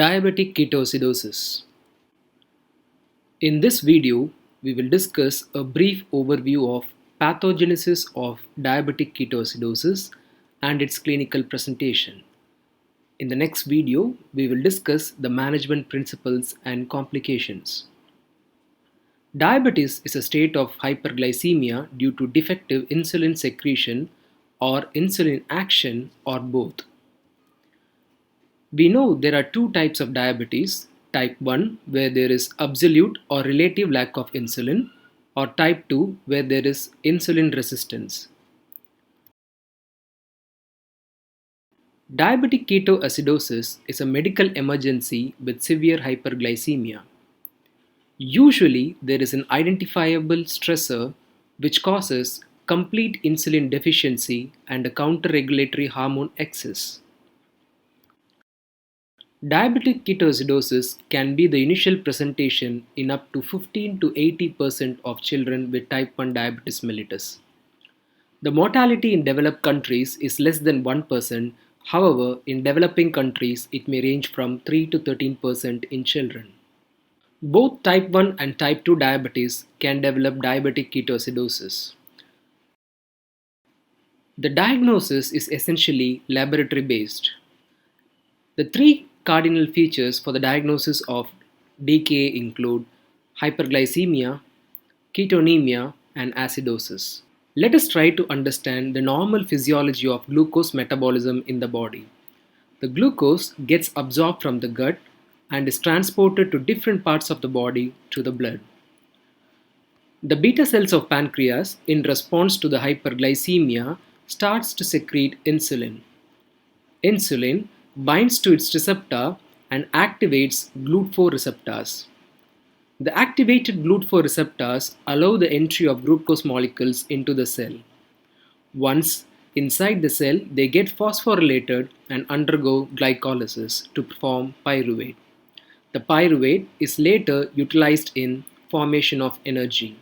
Diabetic ketoacidosis. In this video, we will discuss a brief overview of pathogenesis of diabetic ketoacidosis and its clinical presentation. In the next video, we will discuss the management principles and complications. Diabetes is a state of hyperglycemia due to defective insulin secretion or insulin action or both. We know there are two types of diabetes, type 1 where there is absolute or relative lack of insulin, or type 2 where there is insulin resistance. Diabetic ketoacidosis is a medical emergency with severe hyperglycemia. Usually there is an identifiable stressor which causes complete insulin deficiency and a counter-regulatory hormone excess. Diabetic ketoacidosis can be the initial presentation in up to 15 to 80% of children with type 1 diabetes mellitus. The mortality in developed countries is less than 1%. However, in developing countries, it may range from 3 to 13% in children. Both type 1 and type 2 diabetes can develop diabetic ketoacidosis. The diagnosis is essentially laboratory based. The three cardinal features for the diagnosis of DKA include hyperglycemia, ketonemia, and acidosis. Let us try to understand the normal physiology of glucose metabolism in the body. The glucose gets absorbed from the gut and is transported to different parts of the body through the blood. The beta cells of pancreas, in response to the hyperglycemia, starts to secrete insulin. Insulin binds to its receptor and activates GLUT4 receptors. The activated GLUT4 receptors allow the entry of glucose molecules into the cell. Once inside the cell, they get phosphorylated and undergo glycolysis to form pyruvate. The pyruvate is later utilized in formation of energy.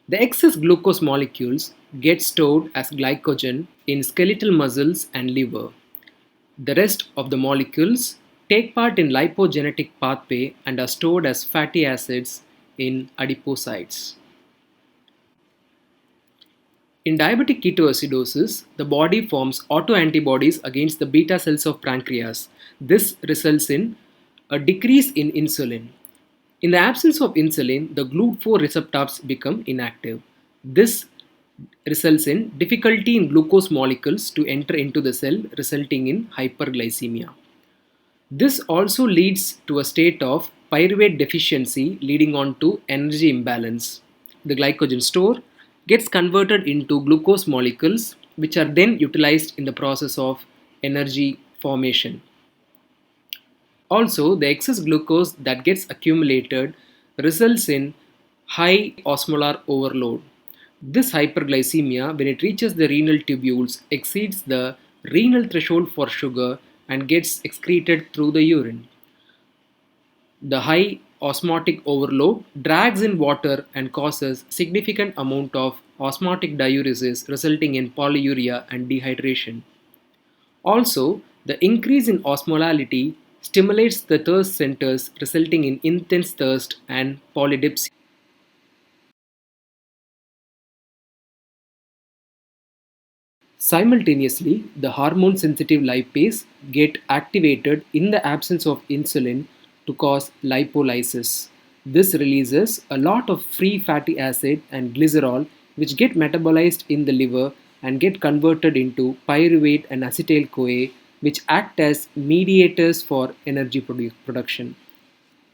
The excess glucose molecules get stored as glycogen in skeletal muscles and liver. The rest of the molecules take part in lipogenetic pathway and are stored as fatty acids in adipocytes. In diabetic ketoacidosis, the body forms autoantibodies against the beta cells of pancreas. This results in a decrease in insulin. In the absence of insulin, the GLUT4 receptors become inactive. This results in difficulty in glucose molecules to enter into the cell, resulting in hyperglycemia. This also leads to a state of pyruvate deficiency, leading on to energy imbalance. The glycogen store gets converted into glucose molecules, which are then utilized in the process of energy formation. Also, the excess glucose that gets accumulated results in high osmolar overload. This hyperglycemia, when it reaches the renal tubules, exceeds the renal threshold for sugar and gets excreted through the urine. The high osmotic overload drags in water and causes significant amount of osmotic diuresis, resulting in polyuria and dehydration. Also, the increase in osmolality stimulates the thirst centers, resulting in intense thirst and polydipsia. Simultaneously, the hormone-sensitive lipase get activated in the absence of insulin to cause lipolysis. This releases a lot of free fatty acid and glycerol which get metabolized in the liver and get converted into pyruvate and acetyl-CoA, which act as mediators for energy production.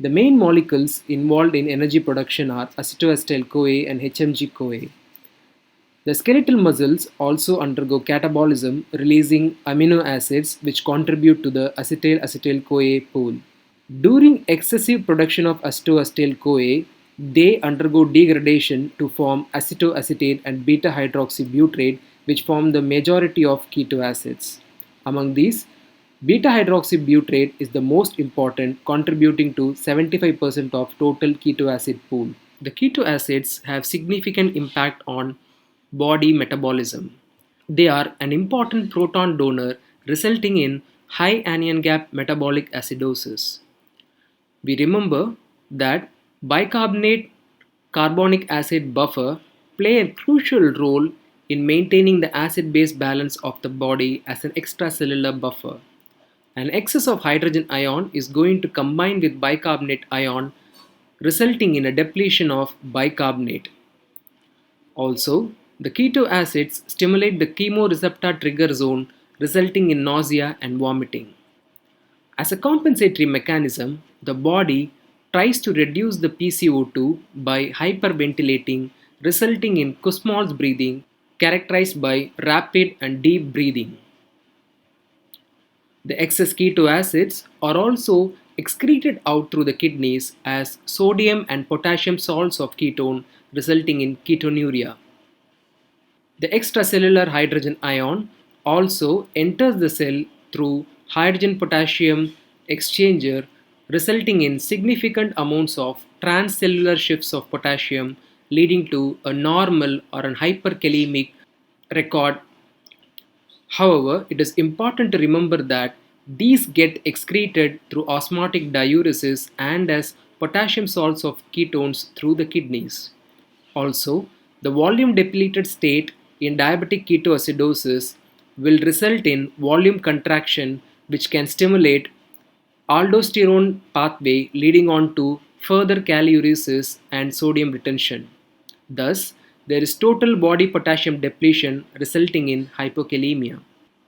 The main molecules involved in energy production are acetoacetyl-CoA and HMG-CoA. The skeletal muscles also undergo catabolism, releasing amino acids which contribute to the acetyl-acetyl-CoA pool. During excessive production of acetoacetyl-CoA, they undergo degradation to form acetoacetate and beta-hydroxybutyrate, which form the majority of keto acids. Among these, beta-hydroxybutyrate is the most important, contributing to 75% of total keto acid pool. The keto acids have significant impact on body metabolism. They are an important proton donor, resulting in high anion gap metabolic acidosis. We remember that bicarbonate carbonic acid buffer play a crucial role in maintaining the acid-base balance of the body as an extracellular buffer. An excess of hydrogen ion is going to combine with bicarbonate ion, resulting in a depletion of bicarbonate. Also, the keto acids stimulate the chemoreceptor trigger zone, resulting in nausea and vomiting. As a compensatory mechanism, the body tries to reduce the PCO2 by hyperventilating, resulting in Kussmaul's breathing, characterized by rapid and deep breathing. The excess keto acids are also excreted out through the kidneys as sodium and potassium salts of ketone, resulting in ketonuria. The extracellular hydrogen ion also enters the cell through hydrogen potassium exchanger, resulting in significant amounts of transcellular shifts of potassium, leading to a normal or an hyperkalemic record. However, it is important to remember that these get excreted through osmotic diuresis and as potassium salts of ketones through the kidneys. Also, the volume depleted state in diabetic ketoacidosis will result in volume contraction, which can stimulate aldosterone pathway, leading on to further calories and sodium retention. Thus, there is total body potassium depletion resulting in hypokalemia.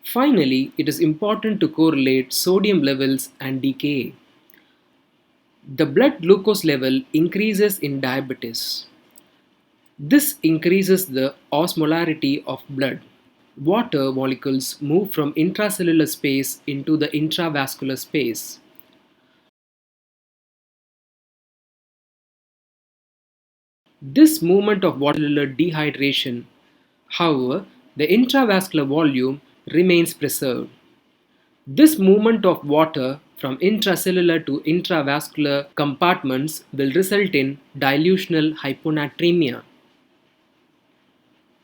Finally, it is important to correlate sodium levels and DKA. The blood glucose level increases in diabetes. This increases the osmolarity of blood. Water molecules move from intracellular space into the intravascular space. This movement of water dehydration, however, the intravascular volume remains preserved. This movement of water from intracellular to intravascular compartments will result in dilutional hyponatremia.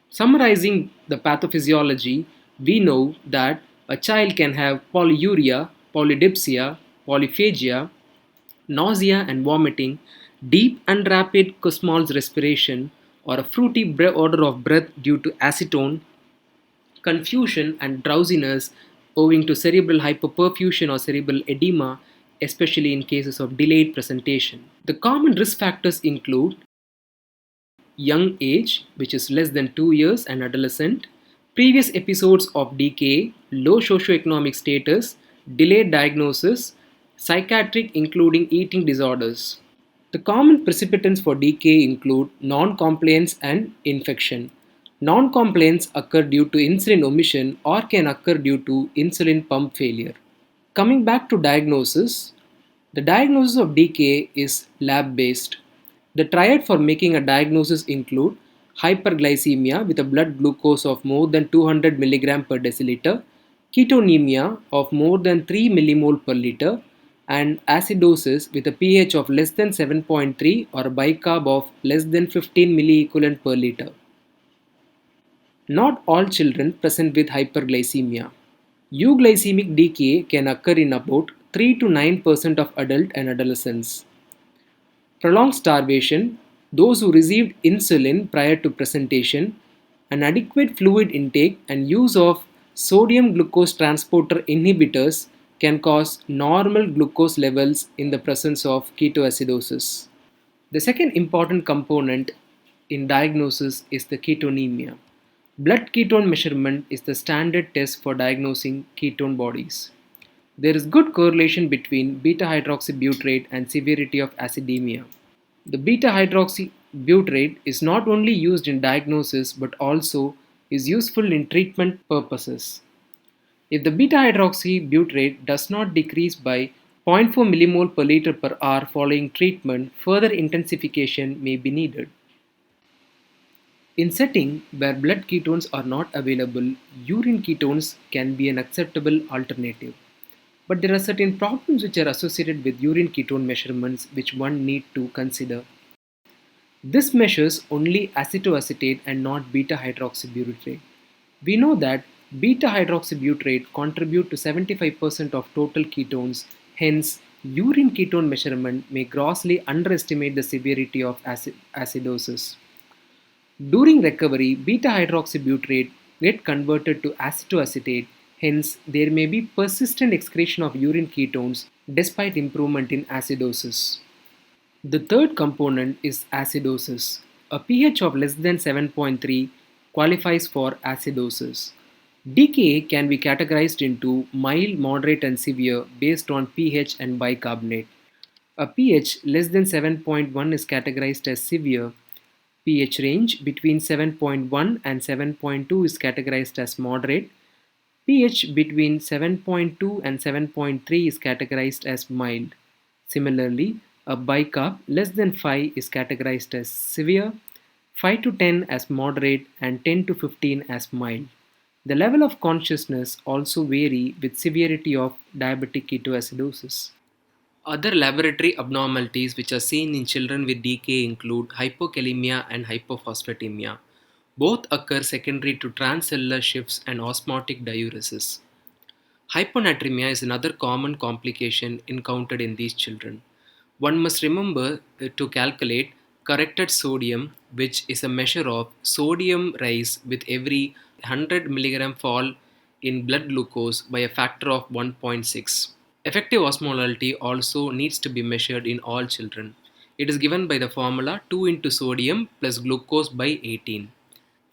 Summarizing the pathophysiology, we know that a child can have polyuria, polydipsia, polyphagia, nausea and vomiting, deep and rapid Kussmaul's respiration, or a fruity odor of breath due to acetone, confusion and drowsiness owing to cerebral hypoperfusion or cerebral edema, especially in cases of delayed presentation. The common risk factors include young age, which is less than 2 years, and adolescent, previous episodes of DKA, low socioeconomic status, delayed diagnosis, psychiatric including eating disorders. The common precipitants for DKA include non-compliance and infection. Non-compliance occur due to insulin omission or can occur due to insulin pump failure. Coming back to diagnosis, the diagnosis of DKA is lab-based. The triad for making a diagnosis include hyperglycemia with a blood glucose of more than 200 mg per deciliter, ketonemia of more than 3 millimole per liter, and acidosis with a pH of less than 7.3 or a bicarb of less than 15 milliequivalent per liter. Not all children present with hyperglycemia. Euglycemic decay can occur in about 3 to 9% of adult and adolescents. Prolonged starvation, those who received insulin prior to presentation, an adequate fluid intake and use of sodium glucose transporter inhibitors can cause normal glucose levels in the presence of ketoacidosis. The second important component in diagnosis is the ketonemia. Blood ketone measurement is the standard test for diagnosing ketone bodies. There is good correlation between beta hydroxybutyrate and severity of acidemia. The beta hydroxybutyrate is not only used in diagnosis but also is useful in treatment purposes. If the beta hydroxybutyrate does not decrease by zero point 0.4 millimole per liter per hour following treatment, further intensification may be needed. In setting where blood ketones are not available, urine ketones can be an acceptable alternative. But there are certain problems which are associated with urine ketone measurements which one need to consider. This measures only acetoacetate and not beta hydroxybutyrate. We know that Beta hydroxybutyrate contribute to 75% of total ketones, hence urine ketone measurement may grossly underestimate the severity of acidosis. During recovery, beta hydroxybutyrate get converted to acetoacetate, hence there may be persistent excretion of urine ketones despite improvement in acidosis. The third component is acidosis. A pH of less than 7.3 qualifies for acidosis. DKA can be categorized into mild, moderate, and severe based on pH and bicarbonate. A pH less than 7.1 is categorized as severe. pH range between 7.1 and 7.2 is categorized as moderate. pH between 7.2 and 7.3 is categorized as mild. Similarly, a bicarb less than 5 is categorized as severe, 5 to 10 as moderate, and 10 to 15 as mild. The level of consciousness also vary with severity of diabetic ketoacidosis. Other laboratory abnormalities which are seen in children with DKA include hypokalemia and hypophosphatemia. Both occur secondary to transcellular shifts and osmotic diuresis. Hyponatremia is another common complication encountered in these children. One must remember to calculate corrected sodium, which is a measure of sodium rise with every 100 mg fall in blood glucose by a factor of 1.6. Effective osmolality also needs to be measured in all children. It is given by the formula 2 into sodium plus glucose by 18.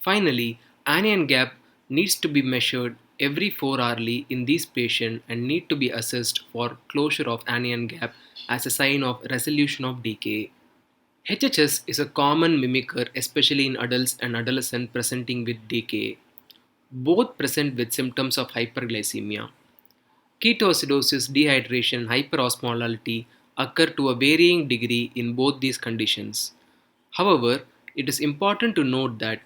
Finally, anion gap needs to be measured every 4 hourly in these patients and need to be assessed for closure of anion gap as a sign of resolution of decay. HHS is a common mimicker, especially in adults and adolescents presenting with decay. Both present with symptoms of hyperglycemia. Ketoacidosis, dehydration, and hyperosmolality occur to a varying degree in both these conditions. However, it is important to note that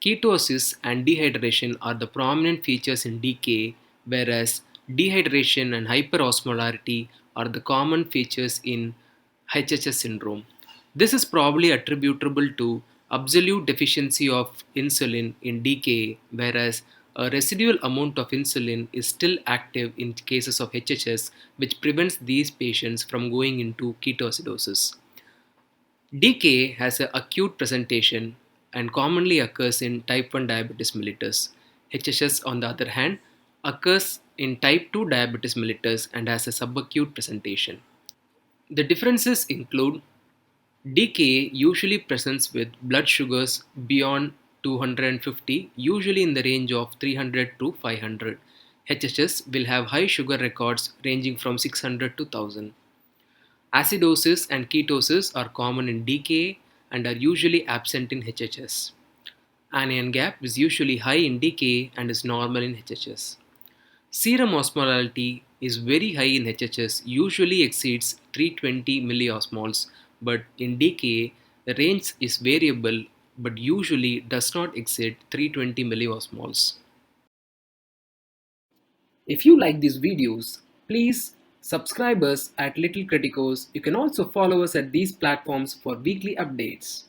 ketosis and dehydration are the prominent features in DKA, whereas dehydration and hyperosmolarity are the common features in HHS syndrome. This is probably attributable to absolute deficiency of insulin in DKA, whereas a residual amount of insulin is still active in cases of HHS, which prevents these patients from going into ketoacidosis. DKA has an acute presentation and commonly occurs in type 1 diabetes mellitus. HHS, on the other hand, occurs in type 2 diabetes mellitus and has a subacute presentation. The differences include DKA usually presents with blood sugars beyond 250, usually in the range of 300 to 500. HHS will have high sugar records ranging from 600 to 1000. Acidosis and ketosis are common in DKA and are usually absent in HHS. Anion gap is usually high in DKA and is normal in HHS. Serum osmolality is very high in HHS, usually exceeds 320 milliosmoles, but in DKA the range is variable but usually does not exceed 320 milliosmoles. If you like these videos, please subscribe us at Little Criticos. You can also follow us at these platforms for weekly updates.